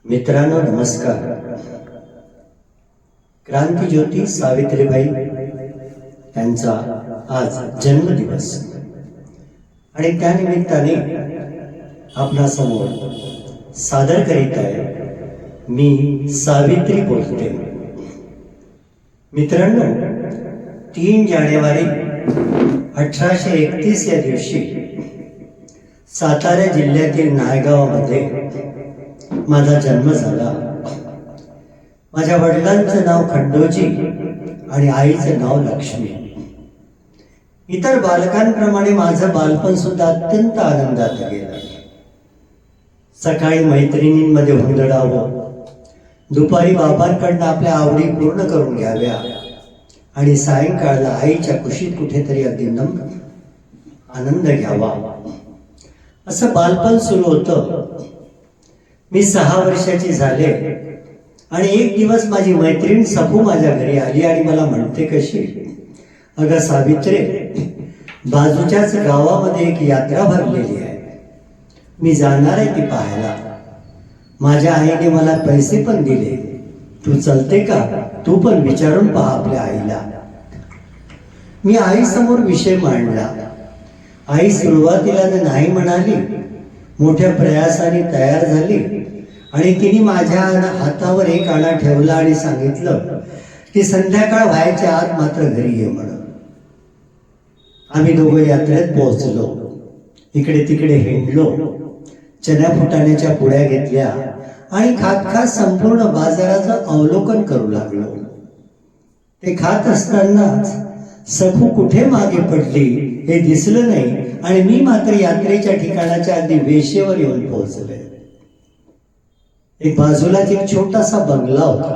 मित्रांनो नमस्कार. क्रांतिज्योती सावित्रीबाई यांचा आज जन्मदिवस आणि त्यानिमित्ताने आपणासमोर सादर करीत आहे मी सावित्री बोलते. मित्रांनो, 3 जानेवारी 1831 या दिवशी सातारा जिल्ह्यातील नायगावामध्ये माझा जन्म झाला. माझ्या वडिलांचं नाव खंडोजी आणि आईचं नाव लक्ष्मी. इतर बालकांप्रमाणे माझं बालपण सुद्धा अत्यंत आनंदात गेलं. सकाळी मैत्रिणींमध्ये हुंदडावं, दुपारी बाबांकडनं आपल्या आवडी पूर्ण करून घ्याव्या आणि सायंकाळला आईच्या कुशीत कुठेतरी अगदी आनंद घ्यावा, असं बालपण सुरू होतं. मी 6 वर्षाची झाले आणि एक दिवस माझी मैत्रीण सखू माझ्या घरी आली आणि मला म्हणते कशी, अगं सावित्रे, बाजूच्याच गावामध्ये एक यात्रा भरलेली आहे, मी जाणार आहे ती पाहायला. माझ्या आईने मला पैसे पण दिले, तू चलते का? तू पण विचारून पहा आपल्या आईला. मी आईसमोर विषय मांडला. आई सुरुवातीला नाही म्हणाली, मोठ्या प्रयासाने तयार झाली आणि तिने माझ्या हातावर एक आणा ठेवला आणि सांगितलं की संध्याकाळ व्हायच्या आत मात्र घरी ये म्हणून. आम्ही दोघं यात्रेत पोहोचलो. इकडे तिकडे हिंडलो, चण्या फुटाण्याच्या पुड्या घेतल्या आणि खात संपूर्ण बाजाराचं अवलोकन करू लागलो. ते खात असतानाच सखू कुठे मागे पडली हे दिसलं नाही आणि मी मात्र यात्रेच्या ठिकाणाच्या अगदी वेशेवर येऊन पोहोचले. एक बाजूलाच एक छोटासा बंगला होता.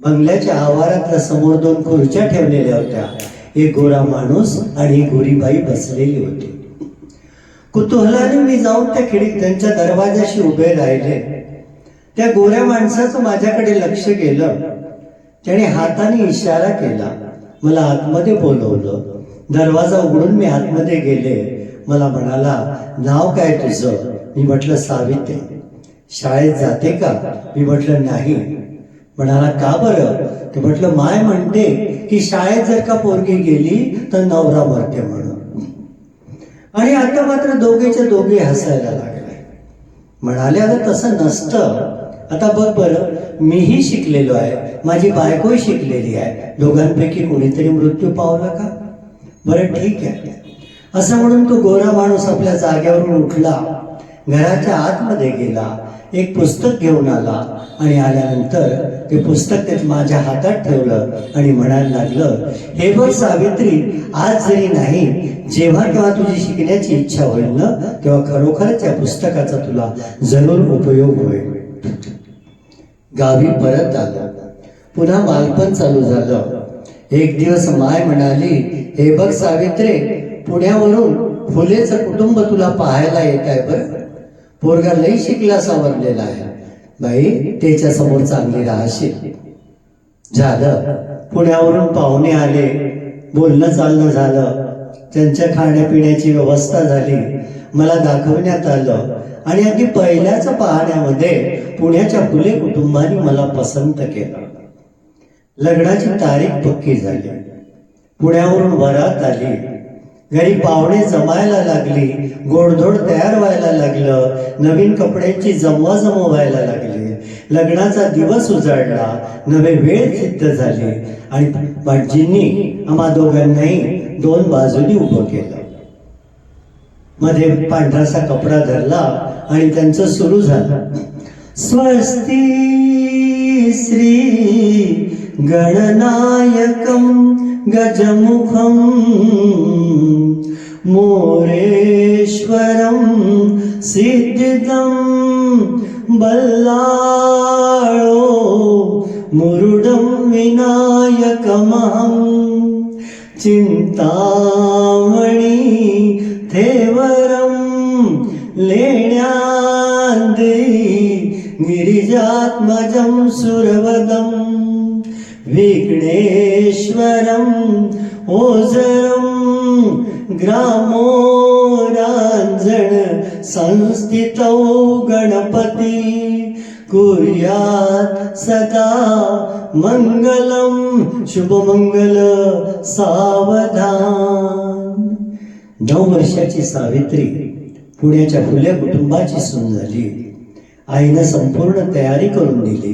बंगल्याच्या आवारात समोर 2 खुर्च्या ठेवलेल्या होत्या. एक गोरा माणूस आणि एक गोरीबाई बसलेली होती. कुतूहलाने मी जाऊन त्यांच्या दरवाजाशी उभे राहिले. त्या गोऱ्या माणसाचं माझ्याकडे लक्ष गेलं. त्याने हाताने इशारा केला, मला आतमध्ये बोलवलं. दरवाजा उघडून मी आतमध्ये गेले. मला म्हणाला, नाव काय तुझं? मी म्हटलं सावित्री. शाळेत जाते का? मी म्हटलं नाही. म्हणाला का बरं? ते म्हटलं माय म्हणते की शाळेत जर का पोरगी गेली तर नवरा मरते म्हणून. आणि आता मात्र दोघेच्या दोघे हसायला लागले. म्हणाले, अगं तसं नसतं. आता बघ बरं, मीही शिकलेलो आहे, माझी बायकोही शिकलेली आहे, दोघांपैकी कोणीतरी मृत्यू पावला का? बरं ठीक आहे. असं म्हणून तो गोरा माणूस आपल्या जागेवरून उठला, घराच्या आतमध्ये गेला, एक पुस्तक घेऊन आला आणि आल्यानंतर ते पुस्तक माझ्या हातात ठेवलं आणि म्हणायला लागलं, हे बघ सावित्री, आज जरी नाही, जेव्हा केव्हा तुझी शिकण्याची इच्छा होईल ना, तेव्हा खरोखरच या पुस्तकाचा तुला जरूर उपयोग होईल. गावी परत आलो. पुन्हा बालपण चालू झालं. एक दिवस माय म्हणाली, हे बघ सावित्रे, पुण्यावरून फुलेचं कुटुंब तुला पाहायला येत आहे बरं. पोरगा लई शिकला सावरलेला आहे बाई, त्याच्या समोर चांगली राहशील. झालं. पुण्यावरून पाहुणे आले, बोलणं चालणं झालं, त्यांच्या खाण्यापिण्याची व्यवस्था झाली, मला दाखवण्यात आलं आणि अगदी पहिल्याच पाहण्यामध्ये पुण्याच्या फुले कुटुंबाने मला पसंत केलं. लग्नाची तारीख पक्की झाली. पुण्यावरून वरात आली. घरी पाहुणे जमायला लागली. गोडधोड तयार व्हायला लागलं. नवीन कपड्यांची जमवाजमव व्हायला लागली. लग्नाचा दिवस उजाडला. नवे वेळ सिद्ध झाली आणि बाजींनी आम्हा दोघांनाही 2 बाजूनी उभं केलं. मध्ये पांढरासा कपडा धरला आणि त्यांचं सुरू झालं, स्वस्ती श्री गणनायकं गजमुखं मोरेश्वरं सिद्धिदं बल्लाळो मुरुडं विनायकमहं चिंतामणी थेवरं लेण्यादे गिरिजात्मजं सुरवदं विघ्नेश्वरं ओझरं ग्रामो रांजण संस्थितौ गणपती कुर्यात सदा मंगलम शुभमंगल सावधान. 9 वर्षाची सावित्री पुण्याच्या फुले कुटुंबाची सून झाली. आईनं संपूर्ण तयारी करून दिली.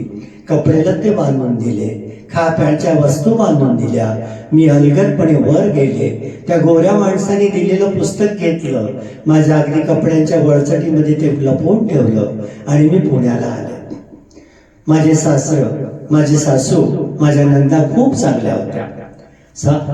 कपडे लत्ते बांधून दिले, खाप्याच्या वस्तू बांधून दिल्या. मी अलगदपणे वर गेले. त्या गोऱ्या माणसाने दिलेलं पुस्तक घेतलं, माझ्या अगदी कपड्यांच्या वळचटीमध्ये ते लपवून ठेवलं आणि मी पुण्याला आले. माझे माझी सासू, माझ्या नंदा खूप चांगल्या होत्या.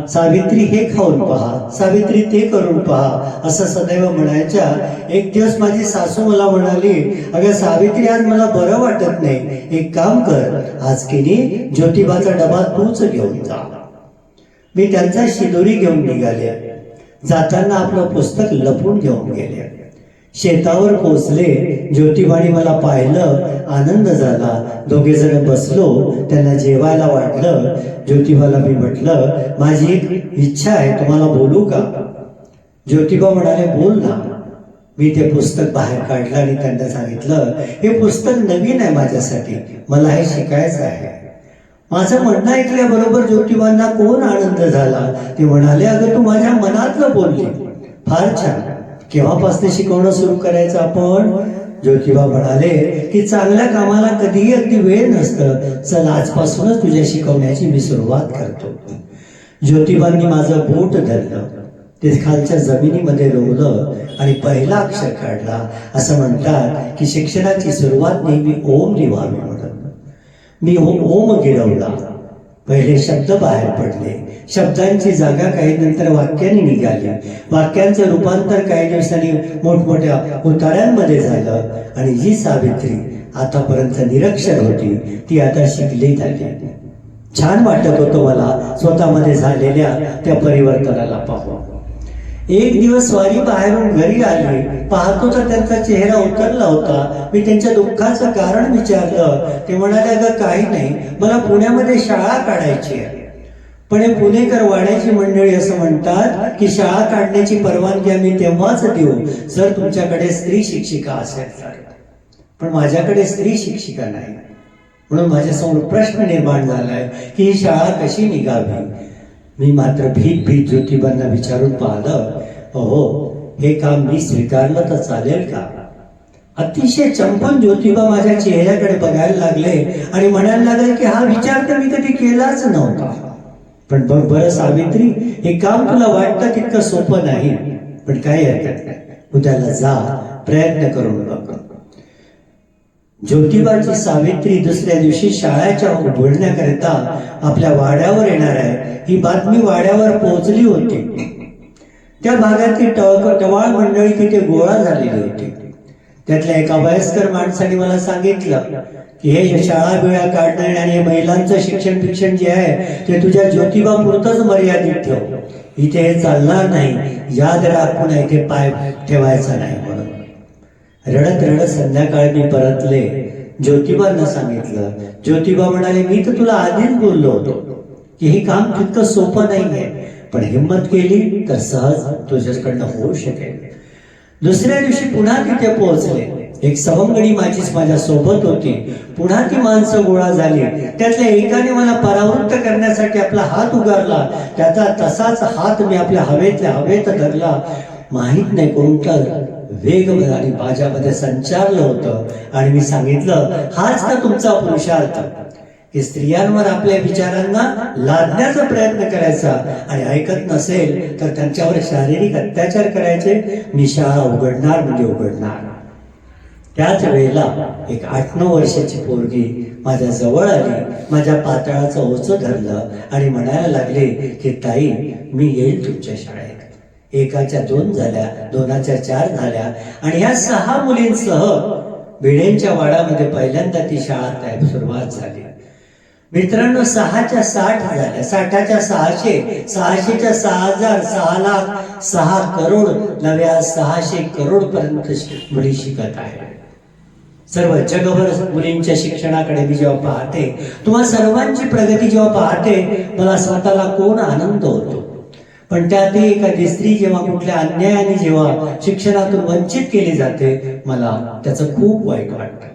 सावित्री हे खाऊन पहा, सावित्री ते करून पहा असं सदैव म्हणायच्या. एक दिवस माझी सासू मला म्हणाली, अगं सावित्री, आज मला बरं वाटत नाही, एक काम कर, आज किनी ज्योतिबाचा डबा तूच घेऊन जा. मी त्यांचा शिदोरी घेऊन निघाले. जाताना आपलं पुस्तक लपून घेऊन गेले. शेतावर पोचले. ज्योतिबाने मला पाहिलं, आनंद झाला. दोघे जण बसलो. त्यांना जेवायला वाटलं. ज्योतिबाला मी म्हटलं, माझी एक इच्छा आहे, तुम्हाला बोलू का? ज्योतिबा म्हणाले, बोल ना. मी ते पुस्तक बाहेर काढलं आणि त्यांना सांगितलं, हे पुस्तक नवीन आहे माझ्यासाठी, मला हे शिकायचं आहे. माझं म्हणणं ऐकल्याबरोबर ज्योतिबांना कोण आनंद झाला. ते म्हणाले, अगं तू माझ्या मनातलं बोलली, फार छान, केव्हापासून शिकवणं सुरू करायचं आपण? ज्योतिबा म्हणाले की चांगल्या कामाला कधीही अगदी वेळ नसतं, चल आजपासूनच तुझ्या शिकवण्याची मी सुरुवात करतो. ज्योतिबांनी माझं बोट धरलं, ते खालच्या जमिनीमध्ये रोवलं आणि पहिला अक्षर काढला. असं म्हणतात की शिक्षणाची सुरुवात नेहमी ओम लिहावी म्हणून. मी ओम गिरवला. पहिले शब्द बाहेर पडले. शब्दांची जागा काही नंतर वाक्यांनी निघाली. वाक्यांचं रूपांतर काही दिवसांनी मोठमोठ्या उतार्यांमध्ये झालं आणि जी सावित्री आतापर्यंत निरक्षर होती ती आता शिकली झाली. छान वाटत होतं मला स्वतःमध्ये झालेल्या त्या परिवर्तनाला पाहून. एक दिवस स्वारी बाहेरून घरी आली. पाहतो तर त्यांचा चेहरा उतरला होता. मी त्यांच्या दुःखाचं कारण विचारलं. ते म्हणाले, अगं काही नाही, मला पुण्यामध्ये शाळा काढायची आहे. पण हे पुणेकर वाड्याची मंडळी असं म्हणतात की शाळा काढण्याची परवानगी आम्ही तेव्हाच देऊ जर तुमच्याकडे स्त्री शिक्षिका असेल तर. पण माझ्याकडे स्त्री शिक्षिका नाही. म्हणून माझ्यासमोर प्रश्न निर्माण झालाय की ही शाळा कशी निघावी. मी मात्र भीत ज्योतिबांना विचारून पाहिलं, हो हे काम मी स्वीकारलं तर चालेल का? अतिशय चंपन ज्योतिबा माझ्या चेहऱ्याकडे बघायला लागले आणि म्हणायला लागले की हा विचार तर मी कधी केलाच नव्हता. पण बघ बरं सावित्री, हे काम तुला वाटतं तितकं सोपं नाही, पण काही हरकत नाही, उद्याला जा, प्रयत्न करून बघ. ज्योतिबाची सावित्री दुसऱ्या दिवशी शाळेच्या उघडण्याकरिता आपल्या वाड्यावर येणार आहे ही बातमी वाड्यावर पोहोचली होती. त्या भागातली टवाळ मंडळी तिथे गोळा झालेली होती. त्यातल्या एका वयस्कर माणसाने मला सांगितलं की हे शाळा बिळा काढणं आणि हे महिलांचं शिक्षण जे आहे ते तुझ्या ज्योतिबा पुरतच मर्यादित ठेव, इथे हे चालणार नाही, याद राख, पुन्हा इथे पाय ठेवायचा नाही म्हणून. रडत रडत संध्याकाळी मी परतले. ज्योतिबांना सांगितलं. ज्योतिबा म्हणाले, मी तर तुला आधीच बोललो होतो की हे काम तितकं सोपं नाहीये, पण हिंमत केली तर सहज तुझ्याकडनं होऊ शकेल. दुसऱ्या दिवशी पुन्हा तिथे पोहोचले. एक सवंगडी माझ्या सोबत होती. पुन्हा ती माणसं गोळा झाली. त्यातल्या एकाने मला परावृत्त करण्यासाठी आपला हात उगारला. त्याचा तसाच हात मी आपल्या हवेत धरला. माहित नाही कोणता वेग आणि माझ्यामध्ये संचारलं होतं आणि मी सांगितलं, हाच का तुमचा पुरुषार्थ की स्त्रियांवर आपल्या विचारांना लादण्याचा प्रयत्न करायचा आणि ऐकत नसेल तर त्यांच्यावर शारीरिक अत्याचार करायचे. मी शाळा उघडणार म्हणजे उघडणार. त्याच वेळेला एक 8-9 वर्षाची पोरगी माझ्या जवळ आली. माझ्या पातळाचं ओझं धरलं आणि म्हणायला लागले की ताई, मी येईल तुमच्या शाळेत. 1च्या 2 झाल्या, 2च्या 4 झाल्या आणि ह्या 6 मुलींसह भिडेंच्या वाड्यामध्ये पहिल्यांदा ती शाळा सुरुवात झाली. मित्रांनो, 6च्या 60 झाल्या, 60च्या 600, 600च्या 6000, 6 लाख, 6 करोड, नव्या 600 करोड पर्यंत मुली शिकत आहे. सर्व जगभर मुलींच्या शिक्षणाकडे मी जेव्हा पाहते, तुम्हा सर्वांची प्रगती जेव्हा पाहते, मला स्वतःला कोण आनंद होतो. पण त्यात एखादी स्त्री जेव्हा कुठल्या अन्यायाने जेव्हा शिक्षणातून वंचित केली जाते, मला त्याचं खूप वाईट वाटतं.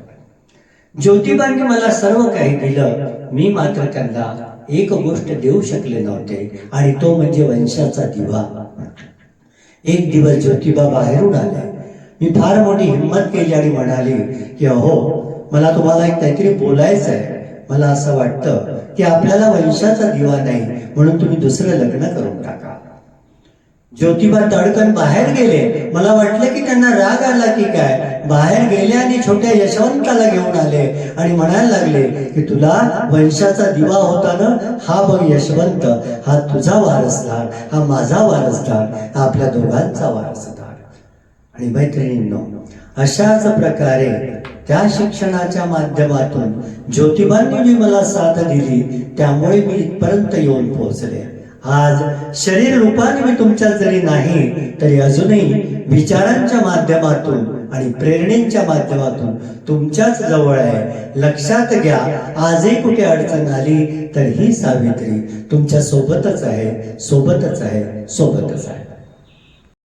ज्योतिबांनी मला सर्व काही दिलं, मी मात्र त्यांना एक गोष्ट देऊ शकले नव्हते, आणि तो म्हणजे वंशाचा दिवा. एक दिवस ज्योतिबा बाहेरून आले. मी फार मोठी हिंमत केली आणि म्हणाली की अहो, मला तुम्हाला एक काहीतरी बोलायचं आहे. मला असं वाटतं की आपल्याला वंशाचा दिवा नाही, म्हणून तुम्ही दुसरं लग्न करून टाका. ज्योतिबा तडकन बाहेर गेले. मला वाटलं की त्यांना राग आला की काय. बाहेर गेले आणि छोट्या यशवंताला घेऊन आले आणि म्हणायला लागले की तुला वंशाचा दिवा होता ना, हा बघ यशवंत, हा तुझा वारसदार, हा माझा वारसदार, हा आपल्या दोघांचा वारसदार. आणि मैत्रिणींनो, अशाच प्रकारे त्या शिक्षणाच्या माध्यमातून ज्योतिबांनी जी मला साथ दिली, त्यामुळे मी इथपर्यंत येऊन पोहोचले. आज शरीर रूपाने मी तुमच्या जरी नाही, तरी अजूनही विचारांच्या माध्यमातून आणि प्रेरणेच्या माध्यमातून तुमच्याच जवळ आहे. लक्षात घ्या, आजही कुठे अडचण आली तर ही सावित्री तुमच्या सोबतच आहे, सोबतच आहे, सोबतच आहे.